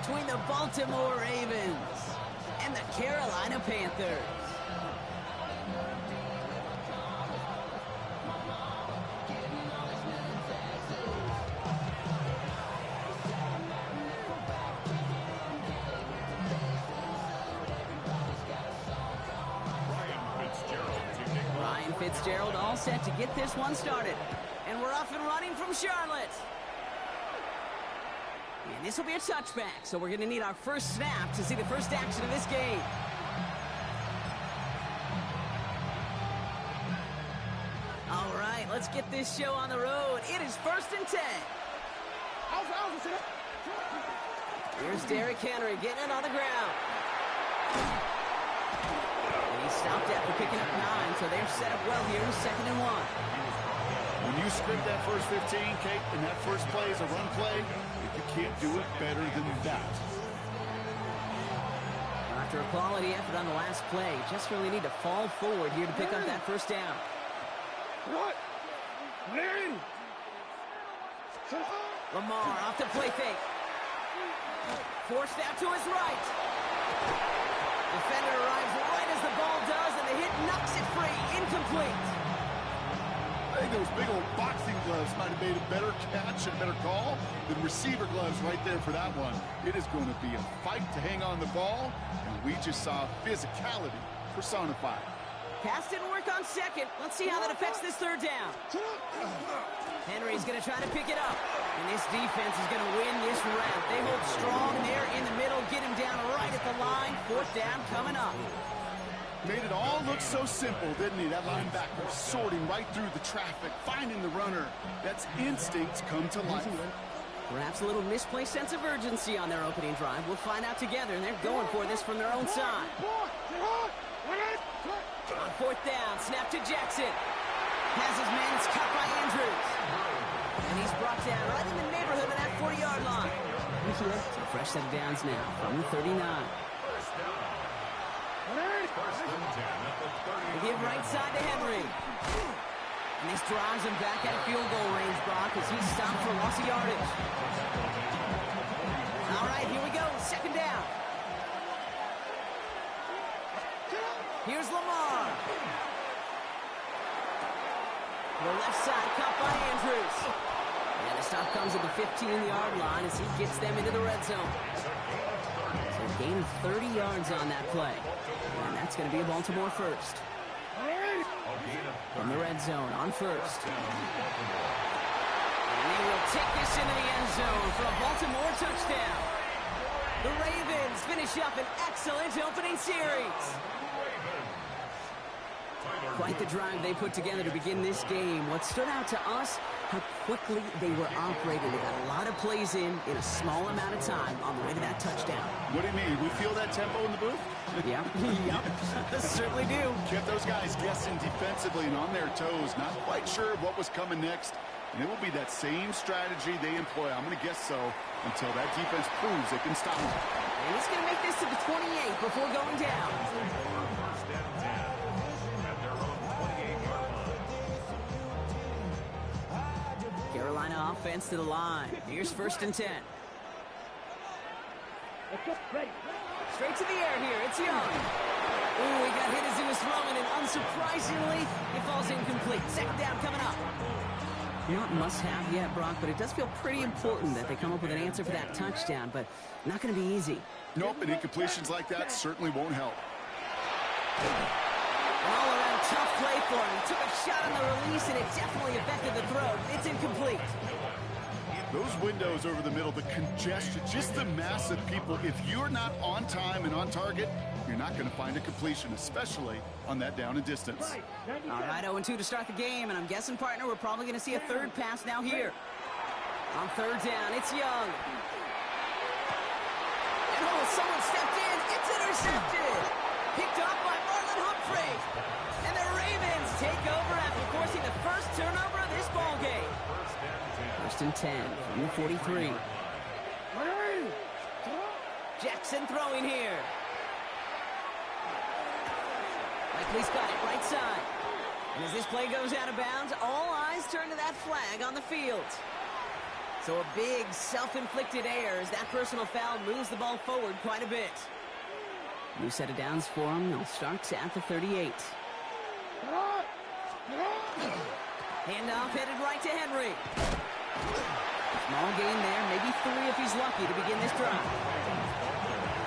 between the Baltimore Ravens and the Carolina Panthers. Ryan Fitzgerald all set to get this one started. And we're off and running from Charlotte. And this will be a touchback, so we're going to need our first snap to see the first action of this game. All right, let's get this show on the road. It is 1st and 10. Here's Derrick Henry getting it on the ground. And he stopped after picking up 9, so they're set up well here in 2nd and 1. When you script that first 15, Kate, and that first play is a run play, you can't do it better than that. After a quality effort on the last play, just really need to fall forward here to pick up that first down. Lamar off the play fake. Forced out to his right. Defender arrives right as the ball does, and the hit knocks it free. Incomplete. I think those big old boxing gloves might have made a better catch and a better call than receiver gloves right there for that one. It is going to be a fight to hang on the ball, and we just saw physicality personified. Pass didn't work on 2nd. Let's see how that affects this 3rd down. Henry's going to try to pick it up, and this defense is going to win this round. They hold strong there in the middle, get him down right at the line. 4th down coming up. Made it all look so simple, didn't he? That linebacker sorting right through the traffic, finding the runner. That's instincts come to life. Perhaps a little misplaced sense of urgency on their opening drive. We'll find out together, and they're going for this from their own side. On 4th down, snap to Jackson. Has his man, it's cut by Andrews. And he's brought down right in the neighborhood of that 40-yard line. So a fresh set of downs now from the 39. They give right side to Henry. And this drives him back at field goal range, Brock, as he stopped for loss of yardage. All right, here we go. 2nd down. Here's Lamar. The left side caught by Andrews. And the stop comes at the 15-yard line as he gets them into the red zone. So gain of 30 yards on that play. And that's going to be a Baltimore first. From the red zone on 1st. And they will take this into the end zone for a Baltimore touchdown. The Ravens finish up an excellent opening series. Quite the drive they put together to begin this game. What stood out to us, how quickly they were operating. They got a lot of plays in a small amount of time on the way to that touchdown. What do you mean? We feel that tempo in the booth? Yeah, yep, certainly do. Kept those guys guessing defensively and on their toes, not quite sure what was coming next. And it will be that same strategy they employ, I'm going to guess so, until that defense proves they can stop them. And he's going to make this to the 28 before going down. Carolina offense to the line. Here's 1st and 10. Straight to the air here. It's Young. Ooh, he got hit as he was throwing, and unsurprisingly, it falls incomplete. 2nd down coming up. Not must-have yet, Brock, but it does feel pretty important that they come up with an answer for that touchdown, but not going to be easy. Nope, and incompletions like that certainly won't help. An all-around tough play for him. He took a shot on the release, and it definitely affected the throw. It's incomplete. Those windows over the middle, the congestion, just the mass of people. If you're not on time and on target, you're not going to find a completion, especially on that down and distance. All right, 0-2 to start the game, and I'm guessing, partner, we're probably going to see a 3rd pass now here. On 3rd down, it's Young. And someone stepped in. It's intercepted. Picked off by Marlon Humphrey. And the Ravens take over after forcing the first turnover of this ball game. 1st and 10 from the 43. Jackson throwing here. Likely's got it right side. And as this play goes out of bounds, all eyes turn to that flag on the field. So a big self-inflicted error as that personal foul moves the ball forward quite a bit. New set of downs for him. They'll start at the 38. Handoff headed right to Henry. Small gain there, maybe 3 if he's lucky to begin this drive.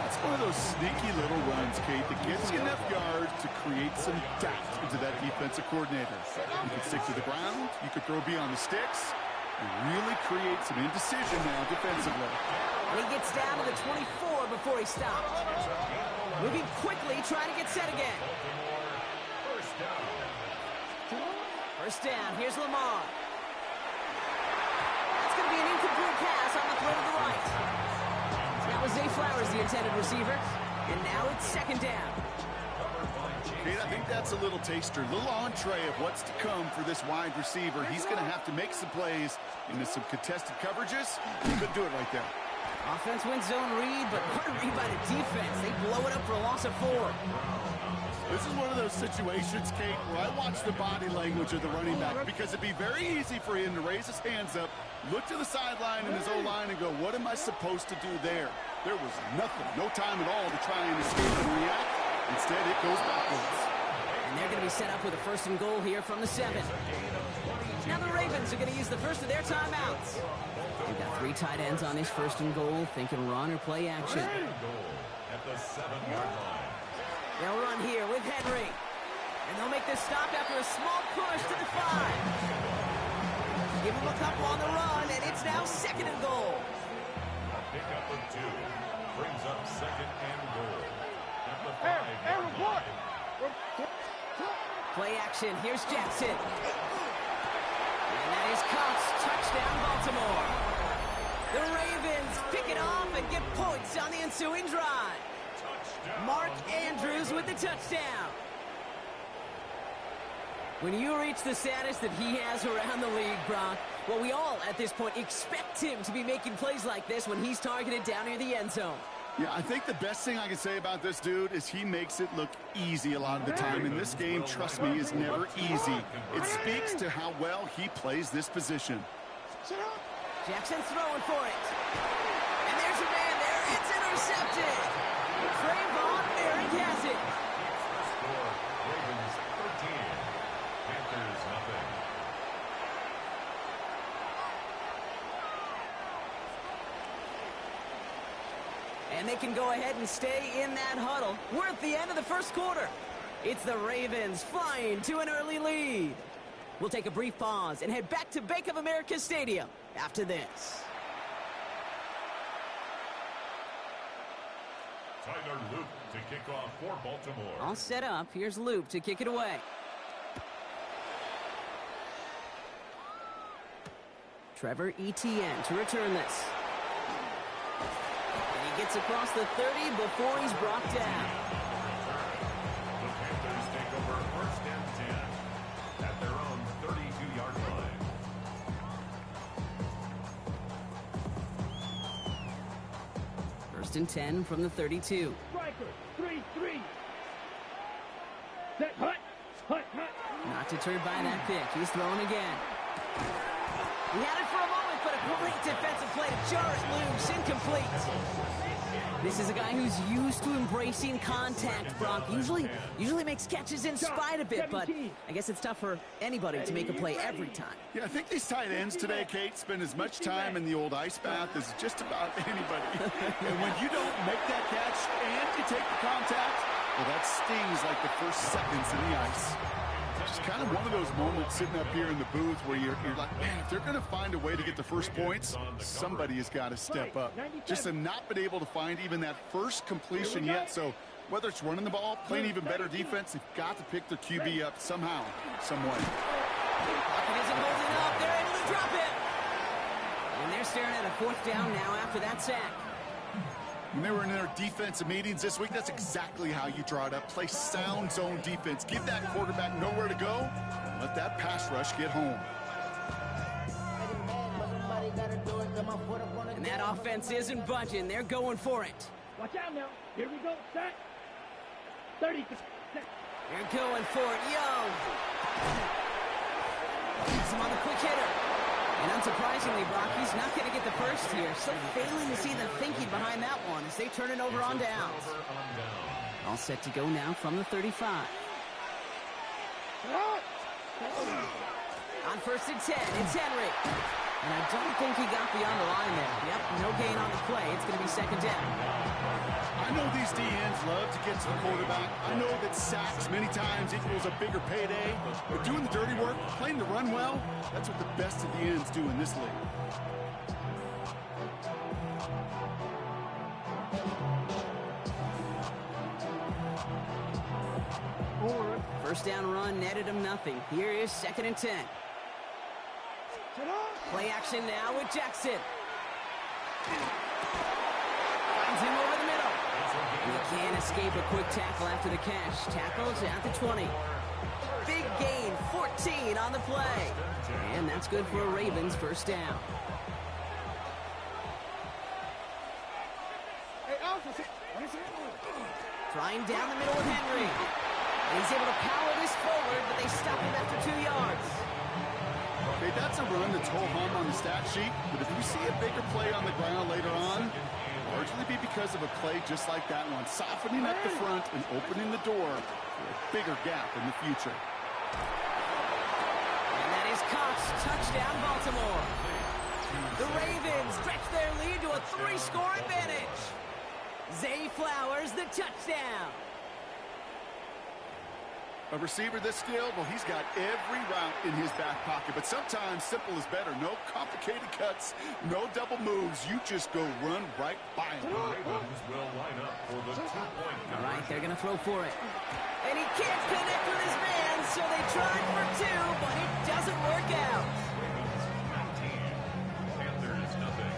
It's one of those sneaky little runs, Kate, that gets you enough yards to create some doubt into that defensive coordinator. You can stick to the ground, you could throw beyond the sticks, and really create some indecision now defensively. And he gets down to the 24 before he stopped. Moving quickly, trying to get set again. First down, here's Lamar. That's going to be an incomplete pass on the throw to the right. That was Zay Flowers, the intended receiver. And now it's second down. Kate, I think that's a little taster, a little entree of what's to come for this wide receiver. He's going to have to make some plays into some contested coverages. He could do it right there. Offense wins zone read, but what a read by the defense. They blow it up for a loss of 4. This is one of those situations, Kate, where I watch the body language of the running back because it'd be very easy for him to raise his hands up, look to the sideline in his O-line and go, what am I supposed to do there? There was nothing, no time at all to try and escape and react. Instead, it goes backwards. And they're going to be set up with a 1st and goal here from the 7. Now the Ravens are going to use the first of their timeouts. They've got 3 tight ends on this 1st and goal, thinking run or play action. At the 7-yard line. They'll run here with Henry. And they'll make this stop after a small push to the 5. Give him a couple on the run, and it's now 2nd and goal. A pickup of 2 brings up 2nd and goal. At the 5-yard line. Play action. Here's Jackson. And that is Cox. Touchdown, Baltimore. The Ravens pick it off and get points on the ensuing drive. Mark Andrews with the touchdown. When you reach the status that he has around the league, Brock, well, we all at this point expect him to be making plays like this when he's targeted down near the end zone. Yeah, I think the best thing I can say about this dude is he makes it look easy a lot of the time. And this game, trust me, is never easy. It speaks to how well he plays this position. Jackson's throwing for it. And there's a man there. It's intercepted. Trayvon Merrick has it. Score, Ravens 13. Panthers nothing. And they can go ahead and stay in that huddle. We're at the end of the 1st quarter. It's the Ravens flying to an early lead. We'll take a brief pause and head back to Bank of America Stadium after this. Tyler Luke to kick off for Baltimore. All set up. Here's Luke to kick it away. Trevor Etienne to return this. And he gets across the 30 before he's brought down. The Panthers take over 1st and 10 at their own 32-yard line. First and 10 from the 32. Striker, 3-3. Set, hut. Not deterred by that pick. He's throwing again. He had it for a moment, but a great defensive play to jar it loose. Incomplete. This is a guy who's used to embracing contact, Brock. Usually makes catches in spite of it, but I guess it's tough for anybody to make a play every time. Yeah, I think these tight ends today, Kate, spend as much time in the old ice bath as just about anybody. And when you don't make that catch and you take the contact, well, that stings like the first seconds in the ice. Just kind of one of those moments sitting up here in the booth where you're like, man, if they're going to find a way to get the first points, somebody has got to step up. Just have not been able to find even that first completion yet. So whether it's running the ball, playing even better defense, they've got to pick their QB up somehow, some way. Pocket isn't holding up. They're able to drop it. And they're staring at a 4th down now after that sack. When they were in their defensive meetings this week, that's exactly how you draw it up. Play sound zone defense. Give that quarterback nowhere to go. Let that pass rush get home. And that offense isn't budging. They're going for it. Watch out now. Here we go. Set. 30. They're going for it. Young. He's him on the quick hitter. And unsurprisingly, Brock, he's not going to get the first here. Still failing to see the thinking behind that one as they turn it over on downs. All set to go now from the 35. On 1st and 10, it's Henry. And I don't think he got beyond the line there. Yep, no gain on the play. It's going to be 2nd down. I know these DNs love to get to the quarterback. I know that sacks many times equals a bigger payday. But doing the dirty work, playing the run well, that's what the best of the ends do in this league. First down run netted him nothing. Here is 2nd and 10. Play action now with Jackson. Finds him over the middle. And he can't escape a quick tackle after the catch. Tackles at the 20. Big gain, 14 on the play. And that's good for a Ravens first down. Trying down the middle with Henry. He's able to power this forward, but they stop him after 2 yards. Okay, that's a run that's ho-hum on the stat sheet, but if you see a bigger play on the ground later on, largely be because of a play just like that one, softening up the front and opening the door for a bigger gap in the future. And that is Cox, touchdown Baltimore. The Ravens stretch their lead to a 3-score advantage. Zay Flowers, the touchdown. A receiver this skilled, well, he's got every route in his back pocket, but sometimes simple is better. No complicated cuts, no double moves. You just go run right by him. The Ravens will line up for the 2-point. All right, they're going to throw for it. And he can't connect with his man, so they tried for 2, but it doesn't work out. Ravens 19. Panthers nothing.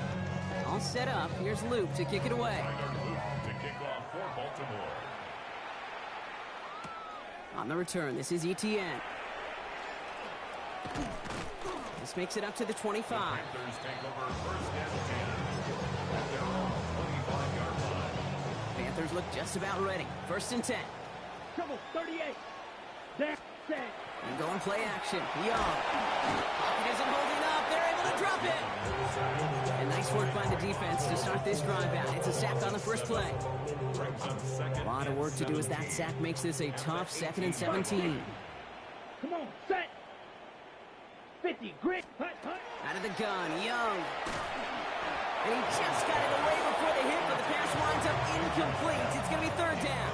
All set up. Here's Luke to kick it away. To kick off for Baltimore. On the return, this is Etienne. This makes it up to the 25. Panthers take over 1st and 10 at their own 25-yard line. Panthers look just about ready. 1st and 10. Trouble, 38. There, set. And going play action. Young. Pocket isn't holding up. They're able to drop it. And nice work by the defense to start this drive out. It's a sack on the first play. A lot of work to do as that sack makes this a tough 2nd and 17. Come on, set. 50, grit, hut, hut. Out of the gun, Young. And he just got it away before the hit, but the pass winds up incomplete. It's going to be 3rd down.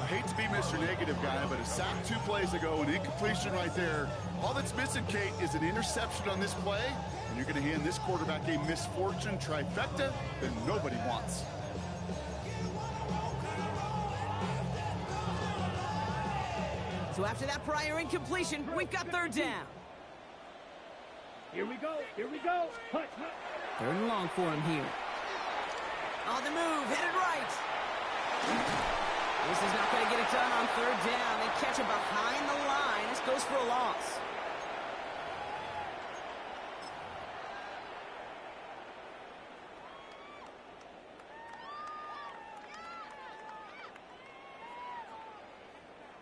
I hate to be Mr. Negative guy, but a sack 2 plays ago, an incompletion right there. All that's missing, Kate, is an interception on this play, and you're going to hand this quarterback a misfortune trifecta that nobody wants. So after that prior incompletion, we've got 3rd down. Here we go, here we go. Hut, hut. 3rd and long for him here. On the move, headed right. This is not going to get it done on 3rd down. They catch it behind the line. This goes for a loss.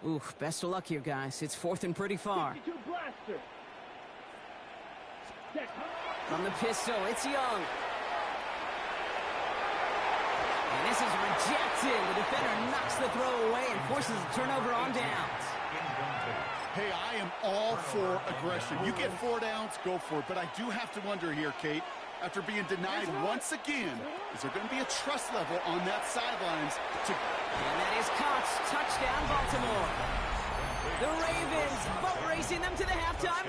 Oof, best of luck here, guys. It's 4th and pretty far. 52 blaster. Set, hut. From the pistol, it's Young. And this is rejected. The defender knocks the throw away and forces a turnover on downs. Hey, I am all for aggression. You get 4 downs, go for it. But I do have to wonder here, Kate, after being denied once again, is there going to be a trust level on that sidelines to... And that is Cox. Touchdown, Baltimore. The Ravens boat racing them to the halftime